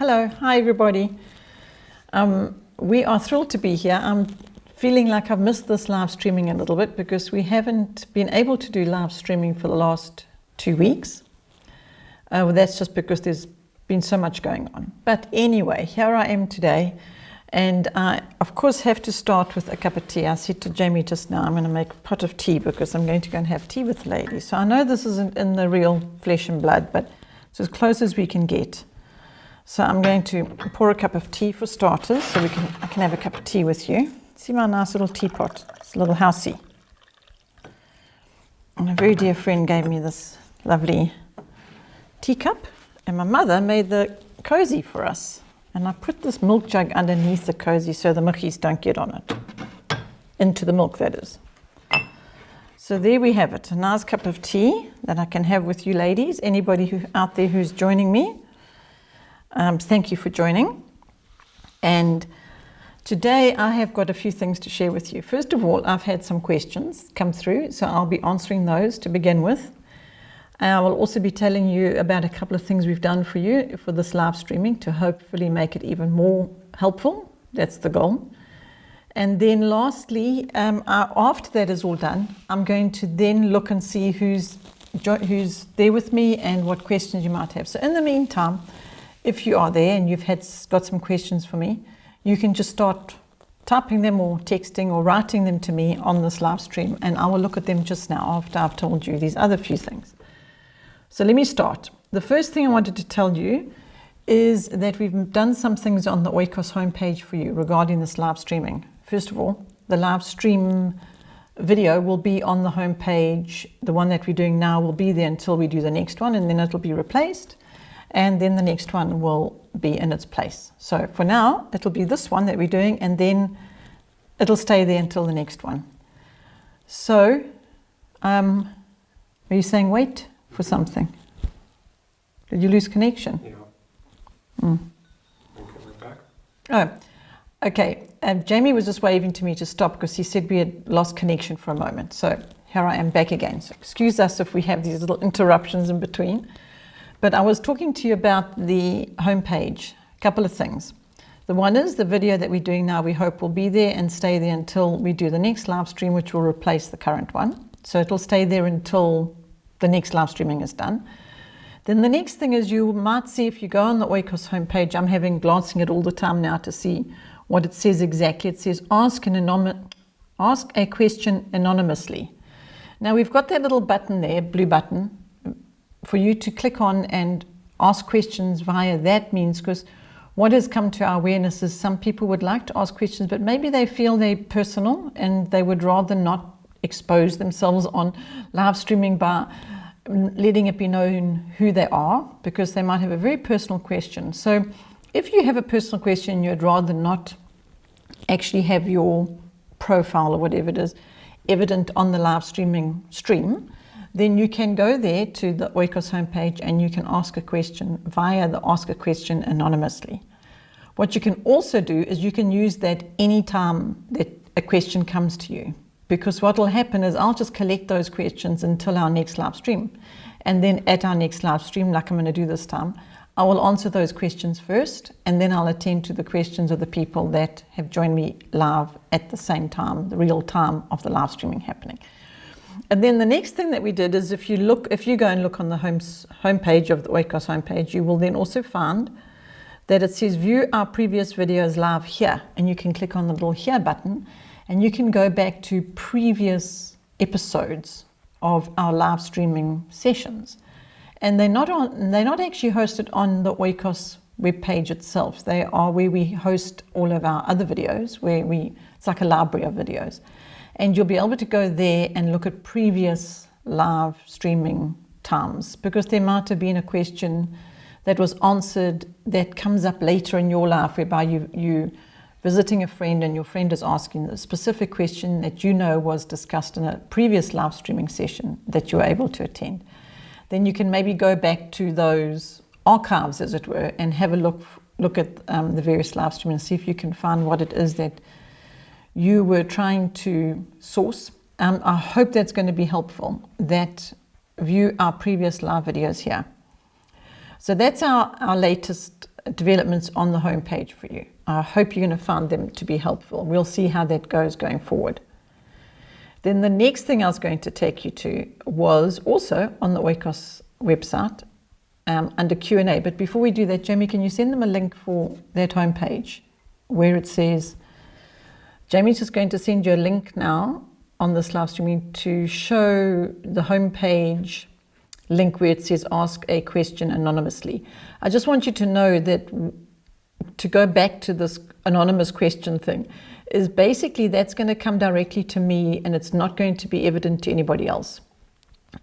Hello, hi everybody. We are thrilled to be here. I'm feeling like I've missed this live streaming a little bit because we haven't been able to do live streaming for the last 2 weeks. That's just because there's been so much going on. But anyway, here I am today, and I of course have to start with a cup of tea. I said to Jamie just now, I'm going to make a pot of tea because I'm going to go and have tea with the ladies. So I know this isn't in the real flesh and blood, but it's as close as we can get. So I'm going to pour a cup of tea for starters, so I can have a cup of tea with you. See my nice little teapot? It's a little housey. And a very dear friend gave me this lovely teacup, and my mother made the cozy for us. And I put this milk jug underneath the cozy so the muggies don't get on it. Into the milk, that is. So there we have it, a nice cup of tea that I can have with you ladies. Anybody out there who's joining me, thank you for joining. And today I have got a few things to share with you. First of all, I've had some questions come through, so I'll be answering those to begin with. I will also be telling you about a couple of things we've done for you for this live streaming to hopefully make it even more helpful. That's the goal. And then lastly, after that is all done, I'm going to then look and see who's there with me and what questions you might have. So in the meantime, if you are there and you've got some questions for me, you can just start typing them or texting or writing them to me on this live stream, and I will look at them just now after I've told you these other few things. So let me start. The first thing I wanted to tell you is that we've done some things on the Oikos homepage for you regarding this live streaming. First of all, the live stream video will be on the homepage. The one that we're doing now will be there until we do the next one, and then it'll be replaced. And then the next one will be in its place. So for now, it'll be this one that we're doing, and then it'll stay there until the next one. So, are you saying wait for something? Did you lose connection? Yeah. Okay, we're back. Oh, okay. Jamie was just waving to me to stop because he said we had lost connection for a moment. So here I am back again. So excuse us if we have these little interruptions in between. But I was talking to you about the homepage, a couple of things. The one is the video that we're doing now, we hope will be there and stay there until we do the next live stream, which will replace the current one. So it'll stay there until the next live streaming is done. Then the next thing is you might see if you go on the Oikos homepage, I'm glancing at all the time now to see what it says exactly. It says ask a question anonymously. Now we've got that little button there, blue button, for you to click on and ask questions via that means, because what has come to our awareness is some people would like to ask questions, but maybe they feel they're personal and they would rather not expose themselves on live streaming by letting it be known who they are, because they might have a very personal question. So if you have a personal question, you'd rather not actually have your profile or whatever it is evident on the live stream, then you can go there to the Oikos homepage and you can ask a question via the ask a question anonymously. What you can also do is you can use that anytime that a question comes to you, because what will happen is I'll just collect those questions until our next live stream. And then at our next live stream, like I'm going to do this time, I will answer those questions first, and then I'll attend to the questions of the people that have joined me live at the same time, the real time of the live streaming happening. And then the next thing that we did is if you go and look on the homepage of the Oikos homepage, you will then also find that it says view our previous videos live here, and you can click on the little here button and you can go back to previous episodes of our live streaming sessions. And they're not actually hosted on the Oikos webpage itself. They are where we host all of our other videos, it's like a library of videos. And you'll be able to go there and look at previous live streaming times, because there might have been a question that was answered that comes up later in your life, whereby you visiting a friend and your friend is asking a specific question that you know was discussed in a previous live streaming session that you were able to attend. Then you can maybe go back to those archives, as it were, and have a look at the various live streams and see if you can find what it is that you were trying to source. I hope that's going to be helpful, that view our previous live videos here. So that's our latest developments on the homepage for you. I hope you're going to find them to be helpful. We'll see how that goes going forward. Then the next thing I was going to take you to was also on the Oikos website under Q&A. But before we do that, Jamie, can you send them a link for that homepage where it says, Jamie's just going to send you a link now on this live streaming to show the homepage link where it says ask a question anonymously. I just want you to know that to go back to this anonymous question thing is basically that's going to come directly to me and it's not going to be evident to anybody else.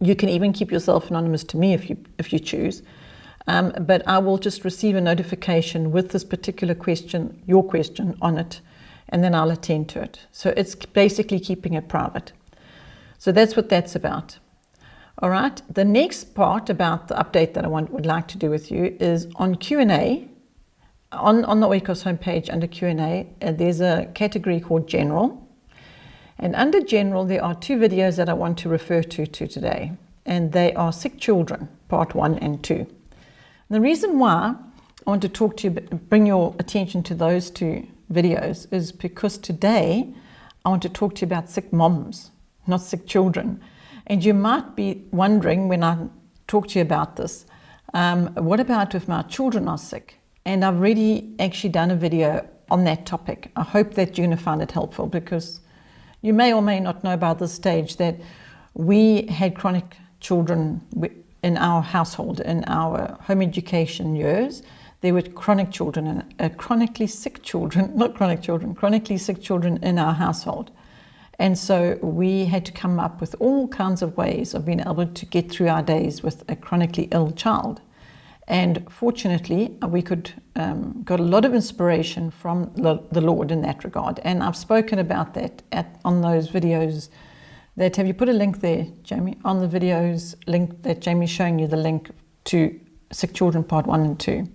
You can even keep yourself anonymous to me if you choose, but I will just receive a notification with this particular question, your question on it, and then I'll attend to it. So it's basically keeping it private. So that's what that's about. All right, the next part about the update that I would like to do with you is on Q&A, on the Oikos homepage under Q&A, there's a category called General. And under General, there are 2 videos that I want to refer to today. And they are Sick Children, part 1 and 2. And the reason why I want to talk to you, bring your attention to those 2 videos is because today I want to talk to you about sick moms, not sick children. And you might be wondering when I talk to you about this, what about if my children are sick? And I've already actually done a video on that topic. I hope that you're going to find it helpful because you may or may not know by this stage that we had chronic children in our household, in our home education years. There were chronic children, chronically sick children, not chronic children, chronically sick children in our household. And so we had to come up with all kinds of ways of being able to get through our days with a chronically ill child. And fortunately, we got a lot of inspiration from the Lord in that regard. And I've spoken about that on those videos. Have you put a link there, Jamie? On the videos link that Jamie's showing you the link to Sick Children Part 1 and 2.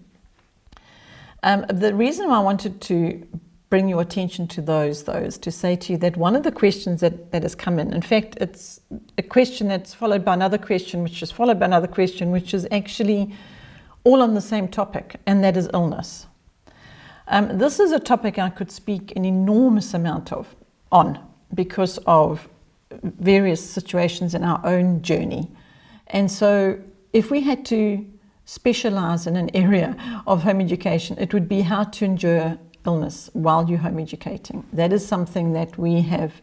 The reason why I wanted to bring your attention to those, though, is to say to you that one of the questions that has come in fact, it's a question that's followed by another question, which is followed by another question, which is actually all on the same topic, and that is illness. This is a topic I could speak an enormous amount on because of various situations in our own journey. And so if we had to specialize in an area of home education, it would be how to endure illness while you're home educating. That is something that we have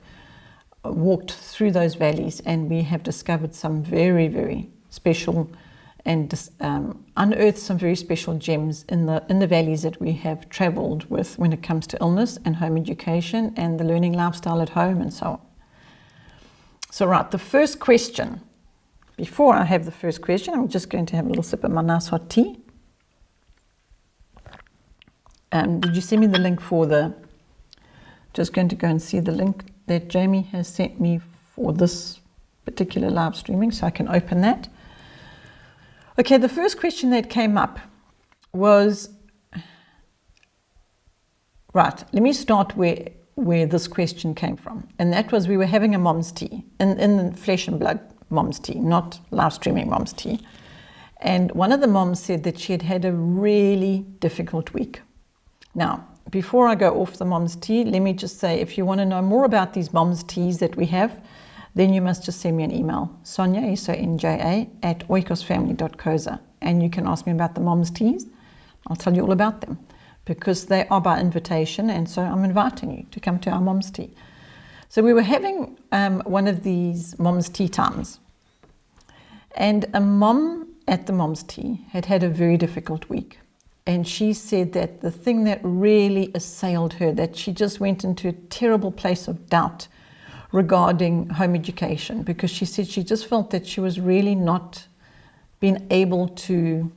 walked through those valleys, and we have discovered some very, very special and unearthed some very special gems in the valleys that we have traveled with when it comes to illness and home education and the learning lifestyle at home and so on. So right, the first question. Before I have the first question, I'm just going to have a little sip of my nice hot tea. Did you send me the link for just going to go and see the link that Jamie has sent me for this particular live streaming so I can open that. Okay, the first question that came up was, right, let me start where this question came from. And that was we were having a mom's tea, in the flesh and blood mom's tea, not live streaming mom's tea. And one of the moms said that she had had a really difficult week. Now, before I go off the mom's tea, let me just say, if you want to know more about these mom's teas that we have, then you must just send me an email, Sonja, Sonja, at oikosfamily.coza. And you can ask me about the mom's teas. I'll tell you all about them because they are by invitation. And so I'm inviting you to come to our mom's tea. So we were having one of these mom's tea times. And a mom at the mom's tea had had a very difficult week. And she said that the thing that really assailed her, that she just went into a terrible place of doubt regarding home education, because she said she just felt that she was really not being able to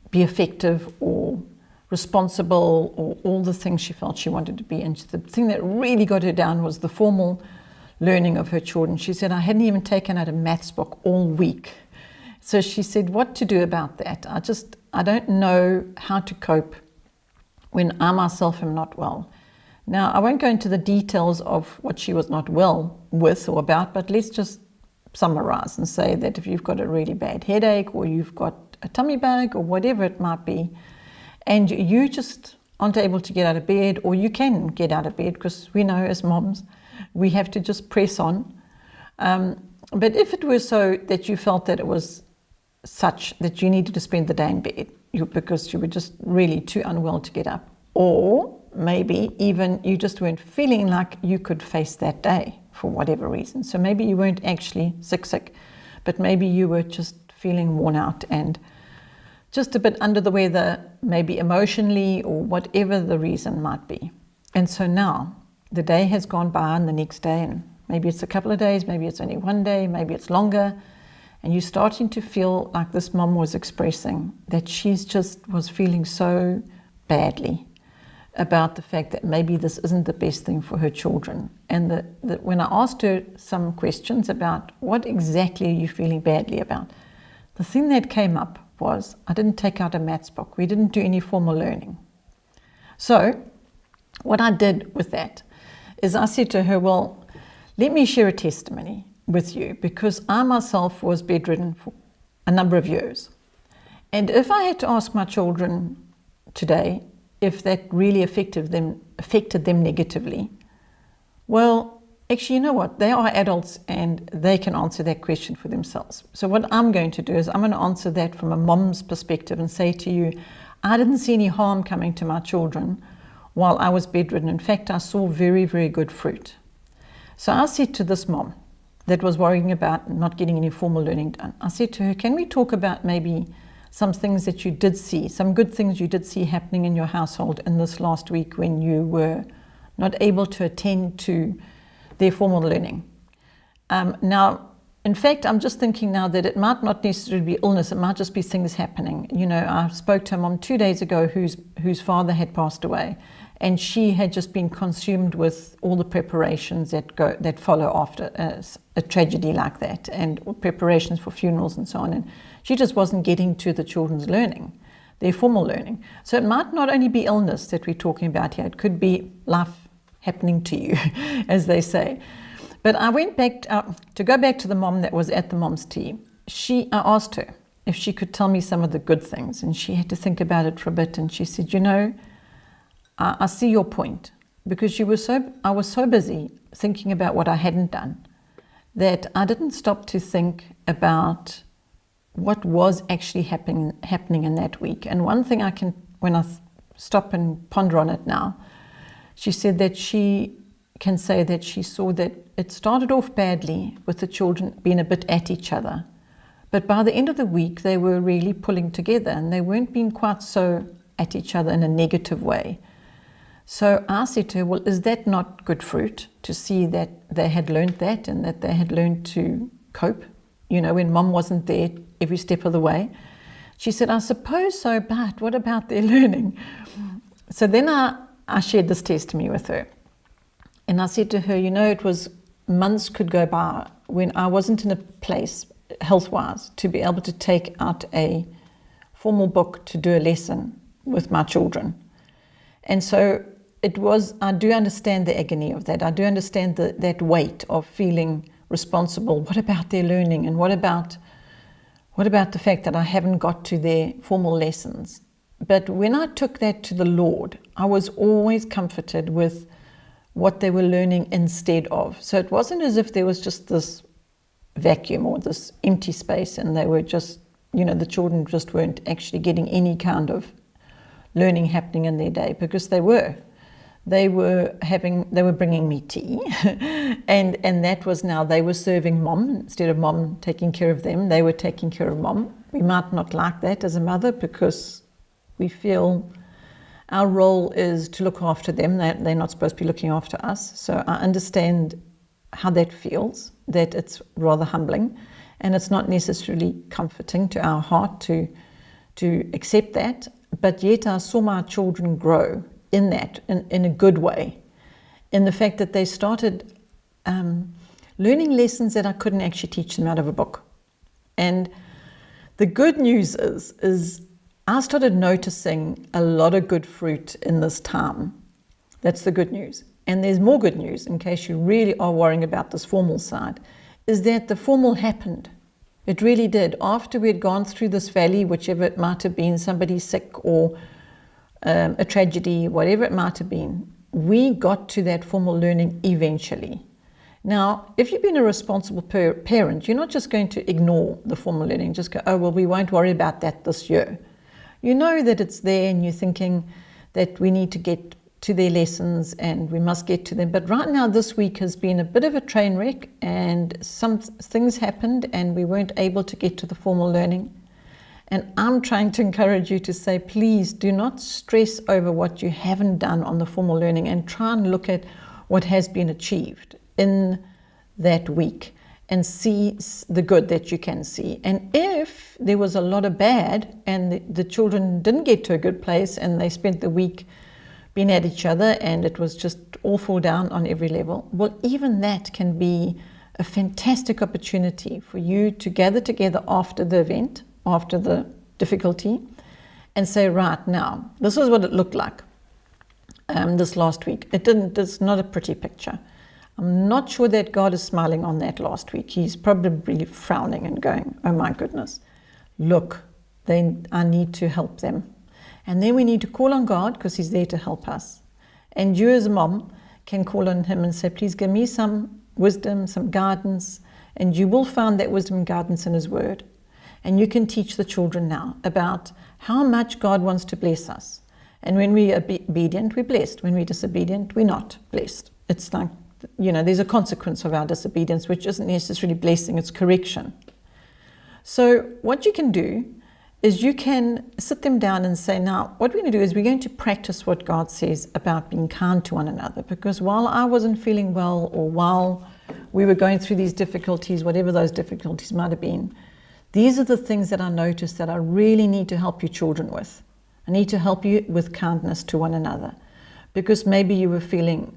be effective or responsible or all the things she felt she wanted to be. And the thing that really got her down was the formal learning of her children. She said, I hadn't even taken out a maths book all week. So she said, what to do about that? I don't know how to cope when I myself am not well. Now, I won't go into the details of what she was not well with or about, but let's just summarize and say that if you've got a really bad headache or you've got a tummy bug or whatever it might be, and you just aren't able to get out of bed, or you can get out of bed, because we know as moms, we have to just press on. But if it were so that you felt that it was such that you needed to spend the day in bed because you were just really too unwell to get up, or maybe even you just weren't feeling like you could face that day for whatever reason. So maybe you weren't actually sick, but maybe you were just feeling worn out and just a bit under the weather, maybe emotionally or whatever the reason might be. And so now the day has gone by, and the next day, and maybe it's a couple of days, maybe it's only one day, maybe it's longer, and you're starting to feel like this mom was expressing that she's just was feeling so badly about the fact that maybe this isn't the best thing for her children. And that when I asked her some questions about what exactly are you feeling badly about, the thing that came up was, I didn't take out a maths book. We didn't do any formal learning. So what I did with that is I said to her, well, let me share a testimony with you, because I myself was bedridden for a number of years. And if I had to ask my children today if that really affected them negatively, well, actually, you know what? They are adults and they can answer that question for themselves. So what I'm going to do is I'm going to answer that from a mom's perspective and say to you, I didn't see any harm coming to my children while I was bedridden. In fact, I saw very, very good fruit. So I said to this mom that was worrying about not getting any formal learning done, I said to her, can we talk about maybe some things that you did see, some good things you did see happening in your household in this last week when you were not able to attend to their formal learning. Now, in fact, I'm just thinking now that it might not necessarily be illness, it might just be things happening. You know, I spoke to a mom 2 days ago whose father had passed away, and she had just been consumed with all the preparations that follow after a tragedy like that, and preparations for funerals and so on. And she just wasn't getting to the children's learning, their formal learning. So it might not only be illness that we're talking about here, it could be life happening to you, as they say. But I went back to go back to the mom that was at the mom's tea. I asked her if she could tell me some of the good things, and she had to think about it for a bit. And she said, you know, I see your point, because I was so busy thinking about what I hadn't done that I didn't stop to think about what was actually happening in that week. And one thing when I stop and ponder on it now, she said that she can say that she saw that it started off badly with the children being a bit at each other. But by the end of the week, they were really pulling together and they weren't being quite so at each other in a negative way. So I said to her, well, is that not good fruit to see that they had learned that and that they had learned to cope, you know, when mom wasn't there every step of the way? She said, I suppose so, but what about their learning? So then I shared this testimony with her. And I said to her, you know, it was months could go by when I wasn't in a place health-wise to be able to take out a formal book to do a lesson with my children. And so I do understand the agony of that. I do understand that weight of feeling responsible. What about their learning? And what about the fact that I haven't got to their formal lessons? But when I took that to the Lord, I was always comforted with what they were learning instead of. So it wasn't as if there was just this vacuum or this empty space and they were just, you know, the children just weren't actually getting any kind of learning happening in their day, because they were bringing me tea and that was now they were serving mom instead of mom taking care of them. They were taking care of mom. We might not like that as a mother because we feel our role is to look after them. They're not supposed to be looking after us. So I understand how that feels, that it's rather humbling and it's not necessarily comforting to our heart to accept that. But yet I saw my children grow in that, in a good way, in the fact that they started learning lessons that I couldn't actually teach them out of a book. And the good news is I started noticing a lot of good fruit in this time. That's the good news. And there's more good news, in case you really are worrying about this formal side, is that the formal happened It really did. After we had gone through this valley, whichever it might have been, somebody sick or a tragedy, whatever it might have been, we got to that formal learning eventually. Now, if you've been a responsible parent, you're not just going to ignore the formal learning, just go, oh, well, we won't worry about that this year. You know that it's there and you're thinking that we need to get to their lessons and we must get to them. But right now, this week has been a bit of a train wreck and some things happened and we weren't able to get to the formal learning. And I'm trying to encourage you to say, please do not stress over what you haven't done on the formal learning and try and look at what has been achieved in that week and see the good that you can see. And if there was a lot of bad and the children didn't get to a good place and they spent the week being at each other and it was just awful down on every level, well, even that can be a fantastic opportunity for you to gather together after the event, after the difficulty, and say, right, now, this is what it looked like this last week. It's not a pretty picture. I'm not sure that God is smiling on that last week. He's probably frowning and going, oh my goodness, look, I need to help them. And then we need to call on God because He's there to help us. And you as a mom can call on Him and say, please give me some wisdom, some guidance, and you will find that wisdom and guidance in His Word. And you can teach the children now about how much God wants to bless us. And when we are obedient, we're blessed. When we're disobedient, we're not blessed. It's like, there's a consequence of our disobedience, which isn't necessarily blessing, it's correction. So what you can do is you can sit them down and say, now, what we're going to do is we're going to practice what God says about being kind to one another. Because while I wasn't feeling well or while we were going through these difficulties, whatever those difficulties might have been, these are the things that I noticed that I really need to help you children with. I need to help you with kindness to one another. Because maybe you were feeling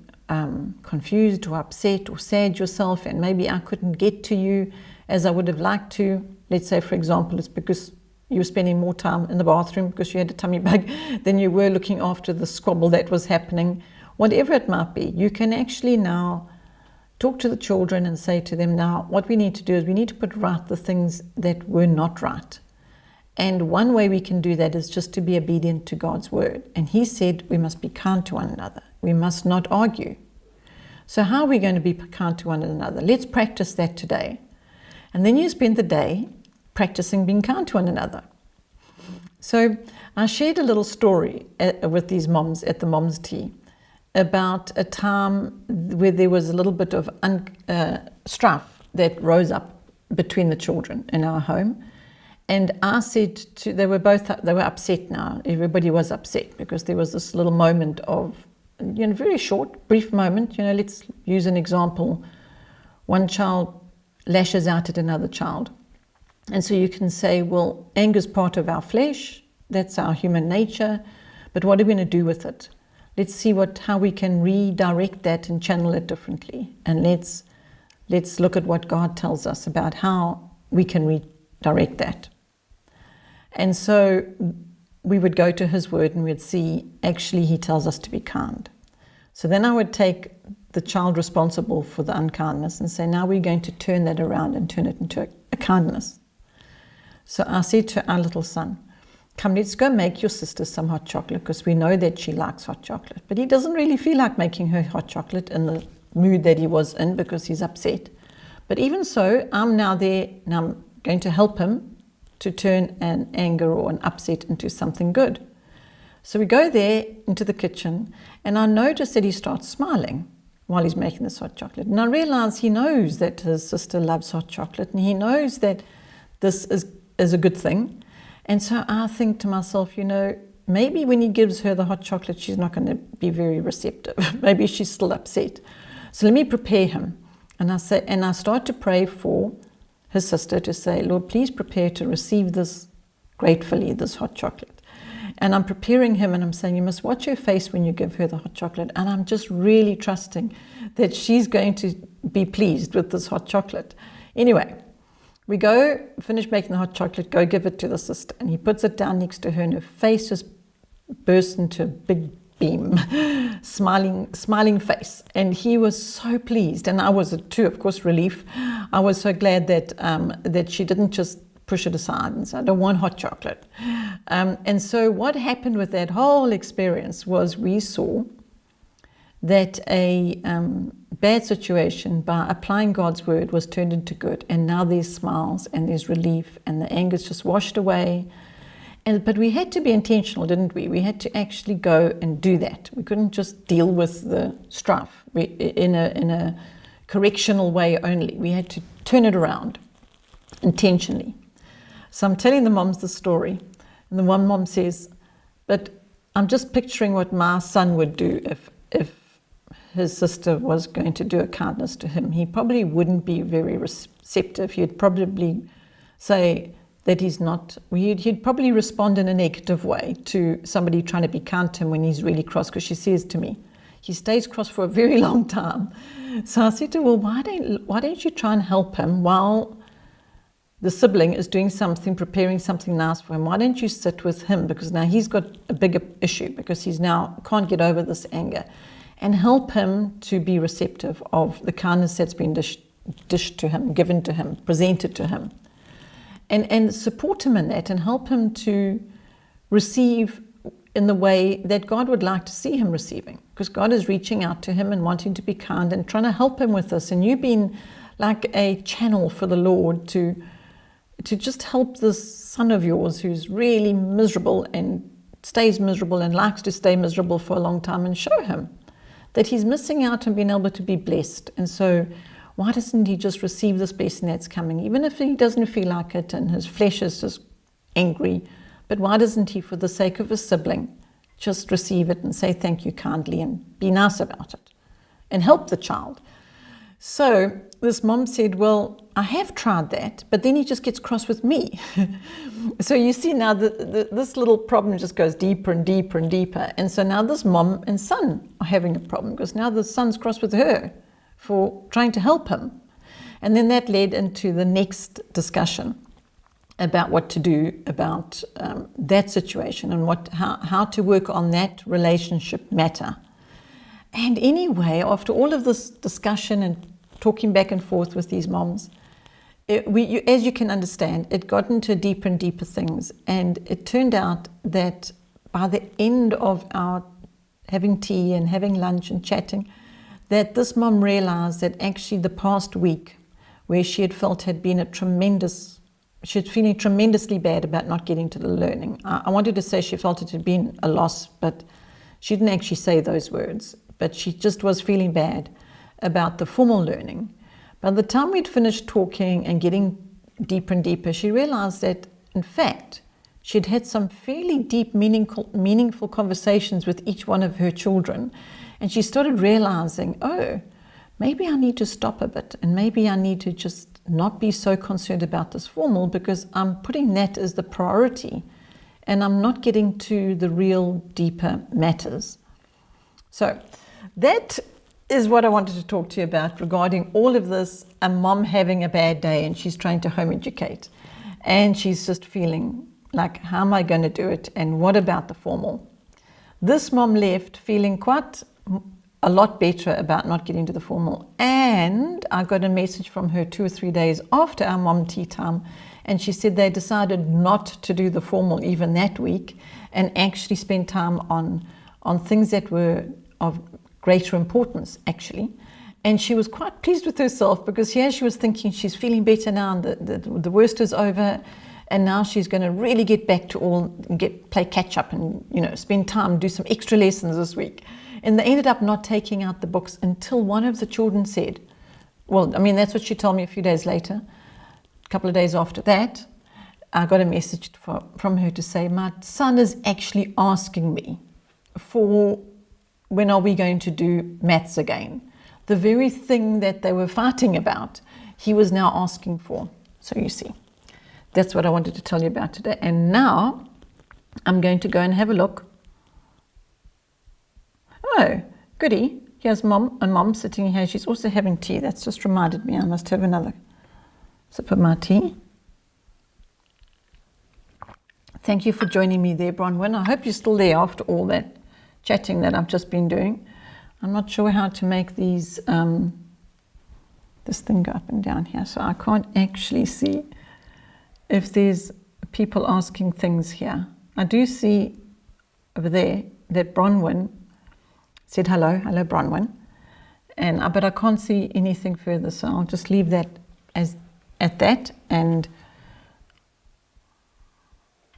confused or upset or sad yourself, and maybe I couldn't get to you as I would have liked to. Let's say, for example, it's because you were spending more time in the bathroom because you had a tummy bug than you were looking after the squabble that was happening. Whatever it might be, you can actually now talk to the children and say to them, now, what we need to do is we need to put right the things that were not right. And one way we can do that is just to be obedient to God's word. And He said we must be kind to one another. We must not argue. So how are we going to be kind to one another? Let's practice that today. And then you spend the day practicing being kind to one another. So I shared a little story with these moms at the mom's tea about a time where there was a little bit of strife that rose up between the children in our home. And I said they were upset now. Everybody was upset because there was this little moment of, very short, brief moment. Let's use an example. One child lashes out at another child. And so you can say, well, anger is part of our flesh. That's our human nature. But what are we going to do with it? Let's see how we can redirect that and channel it differently. And let's look at what God tells us about how we can redirect that. And so we would go to His word and we'd see, actually, He tells us to be kind. So then I would take the child responsible for the unkindness and say, now we're going to turn that around and turn it into a kindness. So I said to our little son, come, let's go make your sister some hot chocolate because we know that she likes hot chocolate. But he doesn't really feel like making her hot chocolate in the mood that he was in because he's upset. But even so, I'm now there and I'm going to help him to turn an anger or an upset into something good. So we go there into the kitchen and I notice that he starts smiling while he's making this hot chocolate. And I realize he knows that his sister loves hot chocolate and he knows that this is a good thing. And so I think to myself, maybe when he gives her the hot chocolate, she's not going to be very receptive. Maybe she's still upset. So let me prepare him. And I start to pray for his sister to say, Lord, please prepare to receive this gratefully, this hot chocolate. And I'm preparing him and I'm saying, you must watch her face when you give her the hot chocolate. And I'm just really trusting that she's going to be pleased with this hot chocolate. Anyway, we go, finish making the hot chocolate, go give it to the sister. And he puts it down next to her and her face just bursts into a big beam, smiling face. And he was so pleased, and I was too, of course, relief. I was so glad that she didn't just push it aside and say, I don't want hot chocolate. And so what happened with that whole experience was we saw that a bad situation, by applying God's word, was turned into good. And now there's smiles and there's relief and the anger's just washed away. But we had to be intentional, didn't we? We had to actually go and do that. We couldn't just deal with the strife in a correctional way only. We had to turn it around intentionally. So I'm telling the moms the story. And the one mom says, but I'm just picturing what my son would do if his sister was going to do a kindness to him. He probably wouldn't be very receptive. He'd probably say that he's not, he'd probably respond in a negative way to somebody trying to be kind to him when he's really cross, because she says to me, he stays cross for a very long time. So I said to her, well, why don't you try and help him while the sibling is doing something, preparing something nice for him? Why don't you sit with him? Because now he's got a bigger issue, because he's now can't get over this anger, and help him to be receptive of the kindness that's been dished to him, given to him, presented to him. And support him in that, and help him to receive in the way that God would like to see him receiving. Because God is reaching out to him and wanting to be kind and trying to help him with this. And you've been like a channel for the Lord to just help this son of yours who's really miserable and stays miserable and likes to stay miserable for a long time, and show him that he's missing out on being able to be blessed. And so why doesn't he just receive this blessing that's coming, even if he doesn't feel like it and his flesh is just angry? But why doesn't he, for the sake of his sibling, just receive it and say thank you kindly and be nice about it and help the child? So this mom said, well, I have tried that, but then he just gets cross with me. So you see now this little problem just goes deeper and deeper and deeper. And so now this mom and son are having a problem, because now the son's cross with her for trying to help him. And then that led into the next discussion about what to do about that situation, and how to work on that relationship matter. And anyway, after all of this discussion and talking back and forth with these moms, as you can understand, it got into deeper and deeper things. And it turned out that by the end of our having tea and having lunch and chatting, that this mom realized that actually the past week, where she had felt had been she was feeling tremendously bad about not getting to the learning. I wanted to say she felt it had been a loss, but she didn't actually say those words. But she just was feeling bad about the formal learning. By the time we'd finished talking and getting deeper and deeper, she realized that, in fact, she'd had some fairly deep, meaningful conversations with each one of her children. And she started realizing, oh, maybe I need to stop a bit, and maybe I need to just not be so concerned about this formal, because I'm putting that as the priority and I'm not getting to the real deeper matters. So that is what I wanted to talk to you about regarding all of this. A mom having a bad day and she's trying to home educate, and she's just feeling like, how am I going to do it? And what about the formal? This mom left feeling quite a lot better about not getting to the formal. And I got a message from her 2 or 3 days after our mom tea time, and she said they decided not to do the formal even that week, and actually spend time on things that were of greater importance, actually. And she was quite pleased with herself, because here she was thinking she's feeling better now, and the worst is over, and now she's going to really get back to play catch up and spend time, do some extra lessons this week. And they ended up not taking out the books until one of the children said, well, I mean, that's what she told me a few days later. A couple of days after that, I got a message from her to say, my son is actually asking me for when are we going to do maths again? The very thing that they were fighting about, he was now asking for. So you see, that's what I wanted to tell you about today. And now I'm going to go and have a look. Oh, goody. Here's mom sitting here. She's also having tea. That's just reminded me I must have another sip of my tea. Thank you for joining me there, Bronwyn. I hope you're still there after all that chatting that I've just been doing. I'm not sure how to make these this thing go up and down here, so I can't actually see if there's people asking things here. I do see over there that Bronwyn said hello Bronwyn, and but I can't see anything further, so I'll just leave that as at that and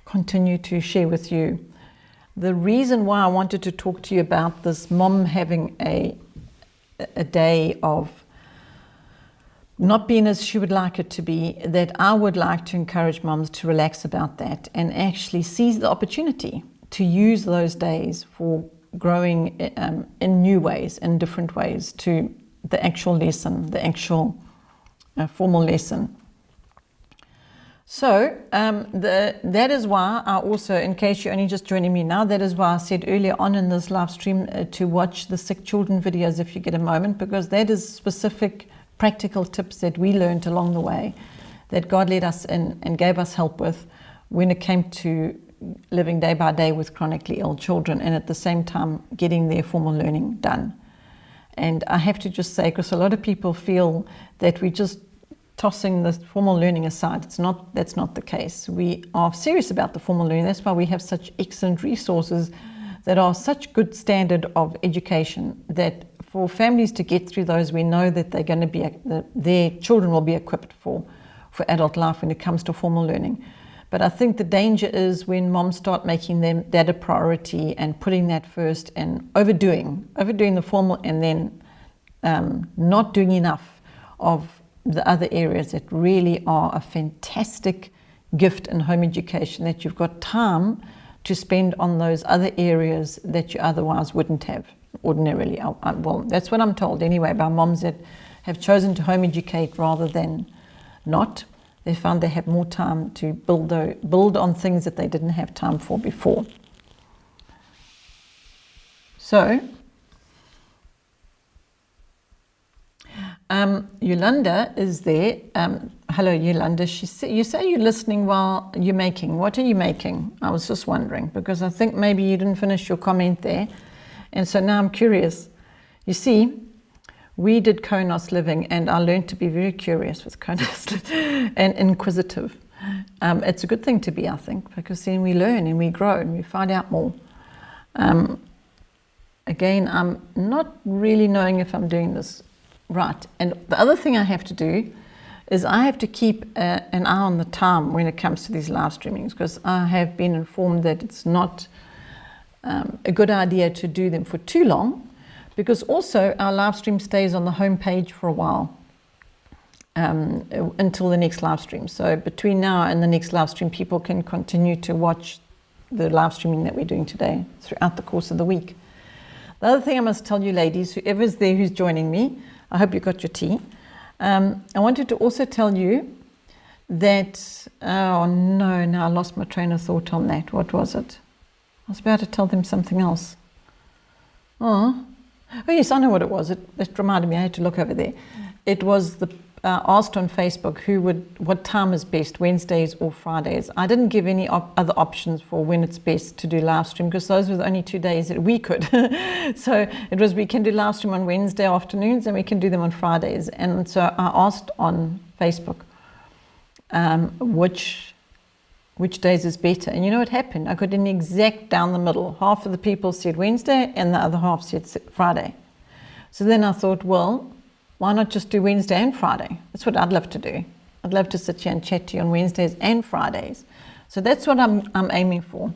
continue to share with you. The reason why I wanted to talk to you about this mom having a day of not being as she would like it to be, that I would like to encourage moms to relax about that and actually seize the opportunity to use those days for growing in new ways, in different ways, to the actual lesson, the actual formal lesson. So that is why I also, in case you're only just joining me now, that is why I said earlier on in this live stream to watch the sick children videos if you get a moment, because that is specific practical tips that we learned along the way that God led us in and gave us help with when it came to living day by day with chronically ill children, and at the same time getting their formal learning done. And I have to just say, because a lot of people feel that we're just tossing the formal learning aside. That's not the case. We are serious about the formal learning. That's why we have such excellent resources that are such good standard of education that for families to get through those, we know that they're going to be their children will be equipped for adult life when it comes to formal learning. But I think the danger is when moms start making that a priority and putting that first and overdoing the formal, and then not doing enough of the other areas that really are a fantastic gift in home education, that you've got time to spend on those other areas that you otherwise wouldn't have ordinarily. Well, that's what I'm told anyway by moms that have chosen to home educate rather than not. They found they have more time to build on things that they didn't have time for before. So, Yolanda is there. Hello, Yolanda. You say you're listening while you're making. What are you making? I was just wondering, because I think maybe you didn't finish your comment there. And so now I'm curious. You see, we did Konos living, and I learned to be very curious with Konos and inquisitive. It's a good thing to be, I think, because then we learn and we grow and we find out more. Again, I'm not really knowing if I'm doing this right. And the other thing I have to do is I have to keep an eye on the time when it comes to these live streamings, because I have been informed that it's not a good idea to do them for too long, because also our live stream stays on the home page for a while until the next live stream. So between now and the next live stream, people can continue to watch the live streaming that we're doing today throughout the course of the week. The other thing I must tell you, ladies, whoever's there who's joining me, I hope you got your tea. I wanted to also tell you that, oh no, now I lost my train of thought on that. What was it? I was about to tell them something else. Oh yes, I know what it was. It reminded me, I had to look over there. It was the asked on Facebook what time is best, Wednesdays or Fridays. I didn't give any other options for when it's best to do live stream, because those were the only 2 days that we could. So it was, we can do live stream on Wednesday afternoons and we can do them on Fridays. And so I asked on Facebook which days is better. And you know what happened? I got an exact down the middle. Half of the people said Wednesday and the other half said Friday. So then I thought, well, why not just do Wednesday and Friday? That's what I'd love to do. I'd love to sit here and chat to you on Wednesdays and Fridays. So that's what I'm aiming for.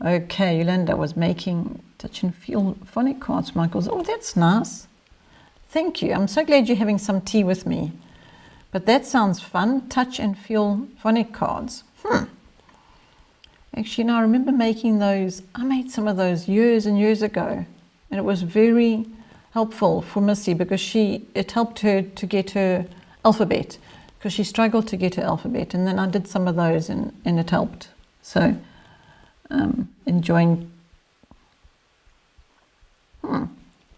Okay, Yolanda was making touch and feel phonic cards, Michael. Oh, that's nice. Thank you. I'm so glad you're having some tea with me. But that sounds fun. Touch and feel phonic cards. Actually, no, I remember making those. I made some of those years and years ago. And it was very helpful for Missy, because it helped her to get her alphabet, because she struggled to get her alphabet, and then I did some of those and it helped. So enjoying.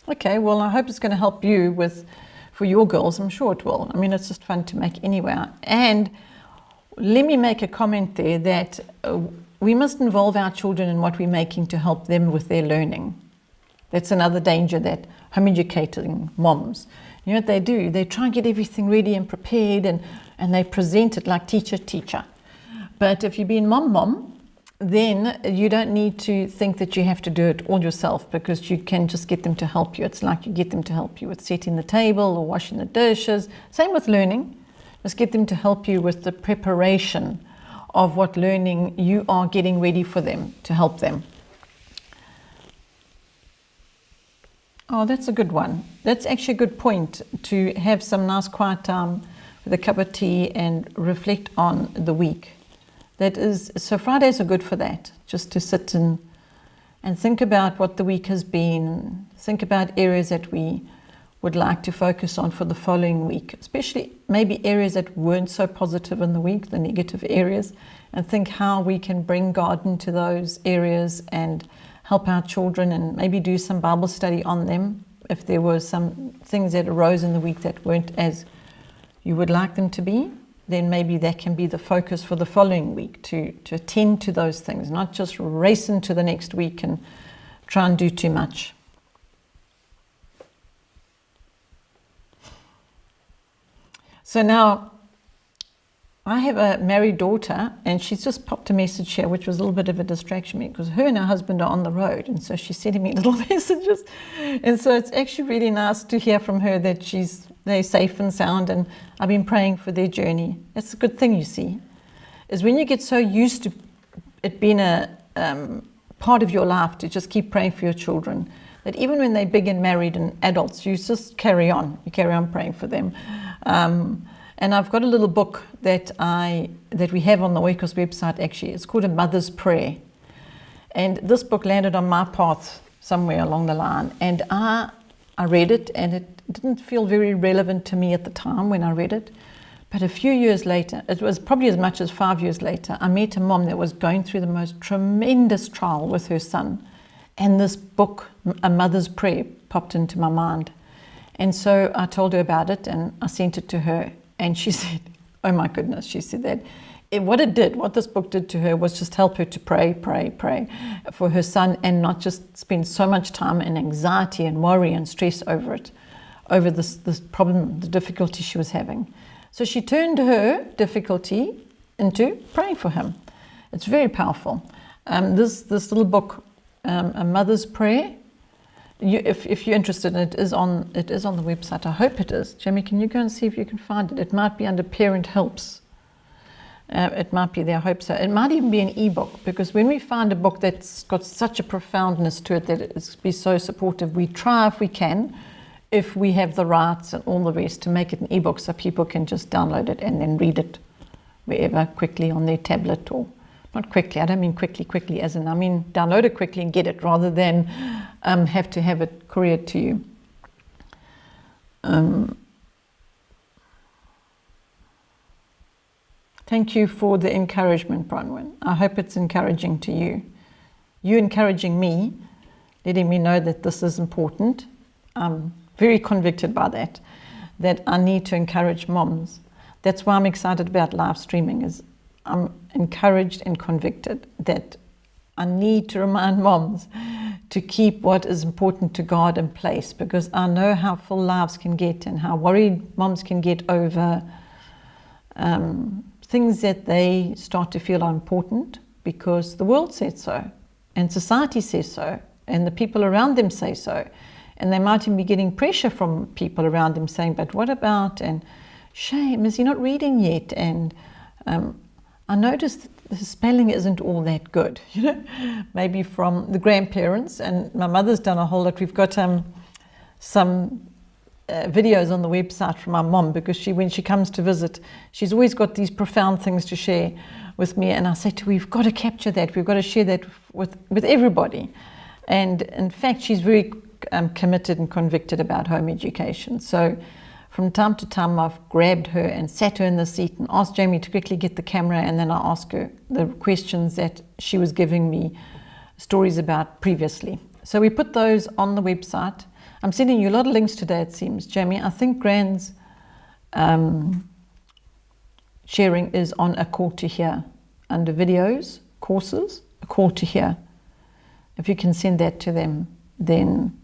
Okay, well, I hope it's going to help you for your girls. I'm sure it will. I mean, it's just fun to make anyway. And let me make a comment there that we must involve our children in what we're making to help them with their learning. That's another danger that home educating moms, you know what they do? They try and get everything ready and prepared, and they present it like teacher. But if you've been mom, then you don't need to think that you have to do it all yourself, because you can just get them to help you. It's like you get them to help you with setting the table or washing the dishes. Same with learning. Just get them to help you with the preparation of what learning you are getting ready for them, to help them. Oh, that's a good one. That's actually a good point, to have some nice quiet time with a cup of tea and reflect on the week. So Fridays are good for that, just to sit and think about what the week has been, think about areas that we would like to focus on for the following week, especially maybe areas that weren't so positive in the week, the negative areas, and think how we can bring God into those areas and help our children, and maybe do some Bible study on them if there were some things that arose in the week that weren't as you would like them to be. Then maybe that can be the focus for the following week, to attend to those things, not just race into the next week and try and do too much. So now, I have a married daughter, and she's just popped a message here, which was a little bit of a distraction because her and her husband are on the road, and so she's sending me little messages. And so it's actually really nice to hear from her that they're safe and sound, and I've been praying for their journey. That's a good thing, you see, is when you get so used to it being a part of your life to just keep praying for your children, that even when they're big and married and adults, you just carry on. You carry on praying for them. And I've got a little book that we have on the Oikos website, actually. It's called A Mother's Prayer. And this book landed on my path somewhere along the line. And I read it, and it didn't feel very relevant to me at the time when I read it. But a few years later, it was probably as much as 5 years later, I met a mom that was going through the most tremendous trial with her son. And this book, A Mother's Prayer, popped into my mind. And so I told her about it, and I sent it to her. And she said, oh my goodness, she said that what this book did to her was just help her to pray for her son, and not just spend so much time in anxiety and worry and stress over this problem, the difficulty she was having. So she turned her difficulty into praying for him. It's very powerful. This little book, A Mother's Prayer, if you're interested, it is on the website. I hope it is. Jamie, can you go and see if you can find it? It might be under Parent Helps. It might be there. I hope so. It might even be an ebook, because when we find a book that's got such a profoundness to it that it's be so supportive, we try if we can, if we have the rights and all the rest, to make it an ebook so people can just download it and then read it wherever quickly on their tablet, or not quickly. I don't mean quickly as in, I mean download it quickly and get it, rather than have to have it couriered to you. Thank you for the encouragement, Bronwyn. I hope it's encouraging to you. You encouraging me, letting me know that this is important. I'm very convicted by that I need to encourage moms. That's why I'm excited about live streaming, is I'm encouraged and convicted that I need to remind moms to keep what is important to God in place, because I know how full lives can get and how worried moms can get over things that they start to feel are important because the world says so, and society says so, and the people around them say so. And they might even be getting pressure from people around them saying, but what about, and shame, is he not reading yet? And I noticed that the spelling isn't all that good, maybe from the grandparents. And my mother's done a whole lot. We've got some videos on the website from my mom, because when she comes to visit, she's always got these profound things to share with me. And I say to her, we've got to capture that. We've got to share that with everybody. And in fact, she's very committed and convicted about home education. So from time to time, I've grabbed her and sat her in the seat and asked Jamie to quickly get the camera, and then I ask her the questions that she was giving me stories about previously. So we put those on the website. I'm sending you a lot of links today, it seems. Jamie, I think Gran's sharing is on A Call to Hear under videos. courses, a call to hear. If you can send that to them, then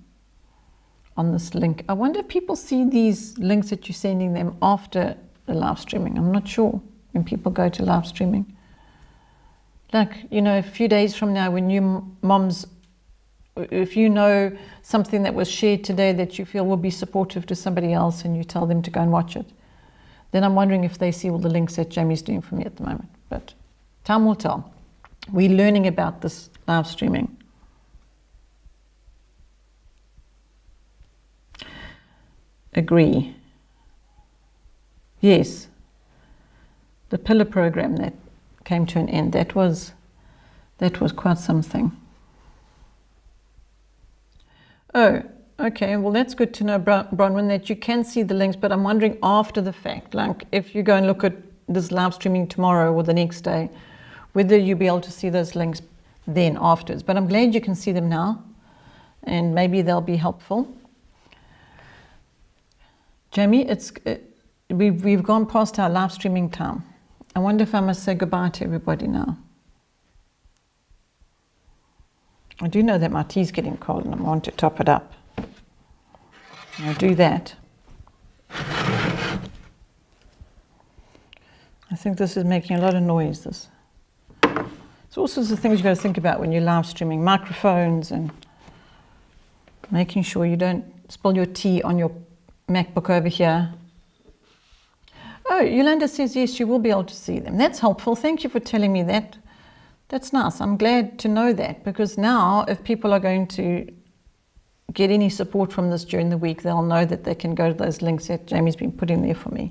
on this link. I wonder if people see these links that you're sending them after the live streaming. I'm not sure when people go to live streaming. Like, you know, a few days from now when you moms, if you know something that was shared today that you feel will be supportive to somebody else and you tell them to go and watch it, then I'm wondering if they see all the links that Jamie's doing for me at the moment. But time will tell. We're learning about this live streaming. Agree. Yes. The pillar program that came to an end, that was quite something. Oh, okay, well that's good to know, Bronwyn, that you can see the links, but I'm wondering after the fact, like if you go and look at this live streaming tomorrow or the next day, whether you'll be able to see those links then afterwards. But I'm glad you can see them now, and maybe they'll be helpful. Jamie, we've gone past our live streaming time. I wonder if I must say goodbye to everybody now. I do know that my tea's getting cold and I want to top it up. I'll do that. I think this is making a lot of noise, this. There's all sorts of things you've got to think about when you're live streaming. Microphones and making sure you don't spill your tea on your MacBook over here. Oh, Yolanda says yes, you will be able to see them. That's helpful. Thank you for telling me that. That's nice. I'm glad to know that, because now if people are going to get any support from this during the week, they'll know that they can go to those links that Jamie's been putting there for me.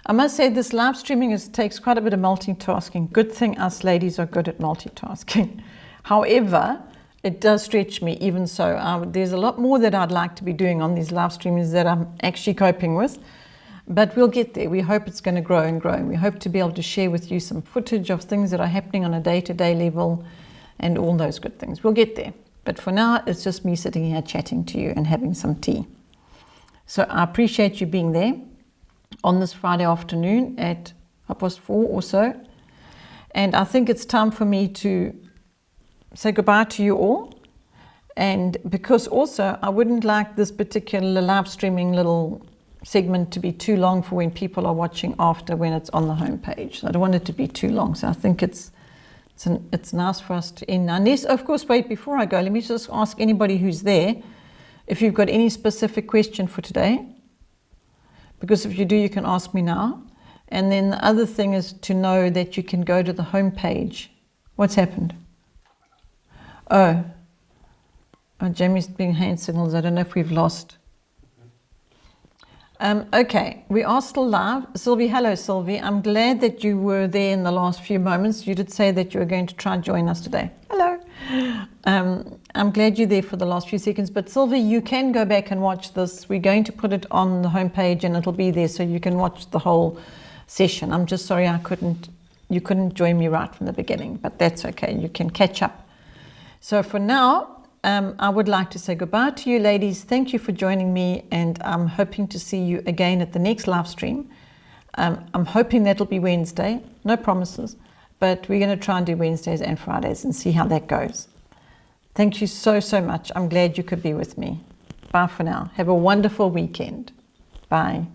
I must say this live streaming takes quite a bit of multitasking. Good thing us ladies are good at multitasking. However, it does stretch me even so. There's a lot more that I'd like to be doing on these live streamings that I'm actually coping with. But we'll get there. We hope it's going to grow and grow. And we hope to be able to share with you some footage of things that are happening on a day-to-day level and all those good things. We'll get there. But for now, it's just me sitting here chatting to you and having some tea. So I appreciate you being there on this Friday afternoon at 4:30 or so. And I think it's time for me to say goodbye to you all. And because also I wouldn't like this particular live streaming little segment to be too long for when people are watching after, when it's on the home page. I don't want it to be too long. So I think it's nice for us to end now. Unless, of course, wait, before I go, let me just ask anybody who's there if you've got any specific question for today. Because if you do, you can ask me now. And then the other thing is to know that you can go to the home page. What's happened? Oh, Jamie's doing hand signals. I don't know if we've lost. Okay, we are still live. Sylvie, hello Sylvie. I'm glad that you were there in the last few moments. You did say that you were going to try and join us today. Hello. I'm glad you're there for the last few seconds. But Sylvie, you can go back and watch this. We're going to put it on the homepage and it'll be there so you can watch the whole session. I'm just sorry you couldn't join me right from the beginning, but that's okay. You can catch up. So for now, I would like to say goodbye to you ladies. Thank you for joining me, and I'm hoping to see you again at the next live stream. I'm hoping that'll be Wednesday. No promises, but we're going to try and do Wednesdays and Fridays and see how that goes. Thank you so, so much. I'm glad you could be with me. Bye for now. Have a wonderful weekend. Bye.